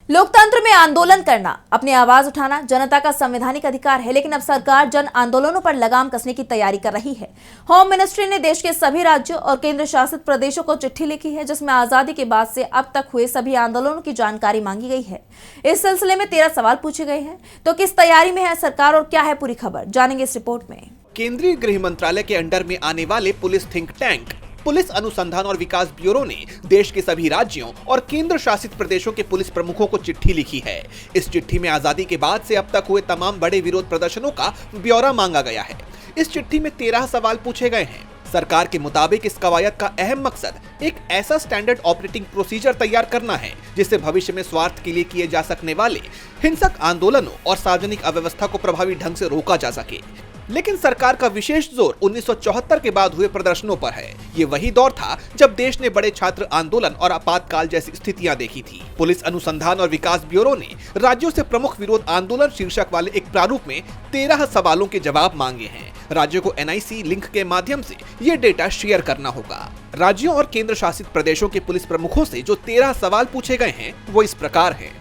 लोकतंत्र में आंदोलन करना, अपनी आवाज उठाना जनता का संवैधानिक अधिकार है, लेकिन अब सरकार जन आंदोलनों पर लगाम कसने की तैयारी कर रही है। होम मिनिस्ट्री ने देश के सभी राज्यों और केंद्र शासित प्रदेशों को चिट्ठी लिखी है, जिसमें आजादी के बाद से अब तक हुए सभी आंदोलनों की जानकारी मांगी गई है। इस सिलसिले में 13 सवाल पूछे गए हैं। तो किस तैयारी में है सरकार और क्या है पूरी खबर, जानेंगे इस रिपोर्ट में। केंद्रीय गृह मंत्रालय के अंडर में आने वाले पुलिस थिंक टैंक पुलिस अनुसंधान और विकास ब्यूरो ने देश के सभी राज्यों और केंद्र शासित प्रदेशों के पुलिस प्रमुखों को चिट्ठी लिखी है। इस चिट्ठी में आजादी के बाद से अब तक हुए तमाम बड़े विरोध प्रदर्शनों का ब्यौरा मांगा गया है। इस चिट्ठी में 13 सवाल पूछे गए हैं। सरकार के मुताबिक इस कवायद का अहम मकसद एक ऐसा स्टैंडर्ड ऑपरेटिंग प्रोसीजर तैयार करना है जिससे भविष्य में स्वार्थ के लिए किए जा सकने वाले हिंसक आंदोलनों और सार्वजनिक अव्यवस्था को प्रभावी ढंग से रोका जा सके। लेकिन सरकार का विशेष जोर 1974 के बाद हुए प्रदर्शनों पर है। ये वही दौर था जब देश ने बड़े छात्र आंदोलन और आपातकाल जैसी स्थितियां देखी थी। पुलिस अनुसंधान और विकास ब्यूरो ने राज्यों से प्रमुख विरोध आंदोलन शीर्षक वाले एक प्रारूप में 13 सवालों के जवाब मांगे हैं। राज्यों को NIC लिंक के माध्यम से ये डेटा शेयर करना होगा। राज्यों और केंद्र शासित प्रदेशों के पुलिस प्रमुखों से जो 13 सवाल पूछे गए हैं वो इस प्रकार है।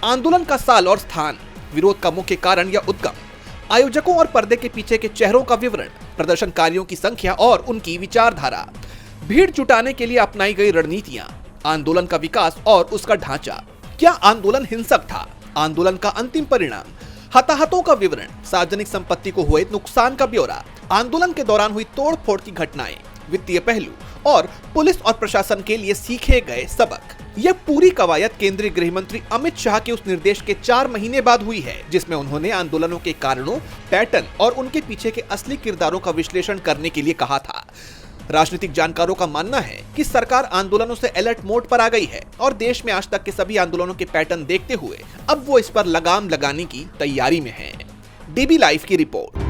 आंदोलन का साल और स्थान, विरोध का मुख्य कारण या उद्गम, आयोजकों और पर्दे के पीछे के चेहरों का विवरण, प्रदर्शनकारियों की संख्या और उनकी विचारधारा, भीड़ जुटाने के लिए अपनाई गई रणनीतियां, आंदोलन का विकास और उसका ढांचा, क्या आंदोलन हिंसक था, आंदोलन का अंतिम परिणाम, हताहतों का विवरण, सार्वजनिक संपत्ति को हुए नुकसान का ब्यौरा, आंदोलन के दौरान हुई तोड़फोड़ की घटनाएं, वित्तीय पहलू और पुलिस और प्रशासन के लिए सीखे गए सबक। यह पूरी कवायद केंद्रीय गृह मंत्री अमित शाह के उस निर्देश के 4 महीने बाद हुई है जिसमें उन्होंने आंदोलनों के कारणों, पैटर्न और उनके पीछे के असली किरदारों का विश्लेषण करने के लिए कहा था। राजनीतिक जानकारों का मानना है कि सरकार आंदोलनों से अलर्ट मोड पर आ गई है और देश में आज तक के सभी आंदोलनों के पैटर्न देखते हुए अब वो इस पर लगाम लगाने की तैयारी में है। DB लाइव की रिपोर्ट।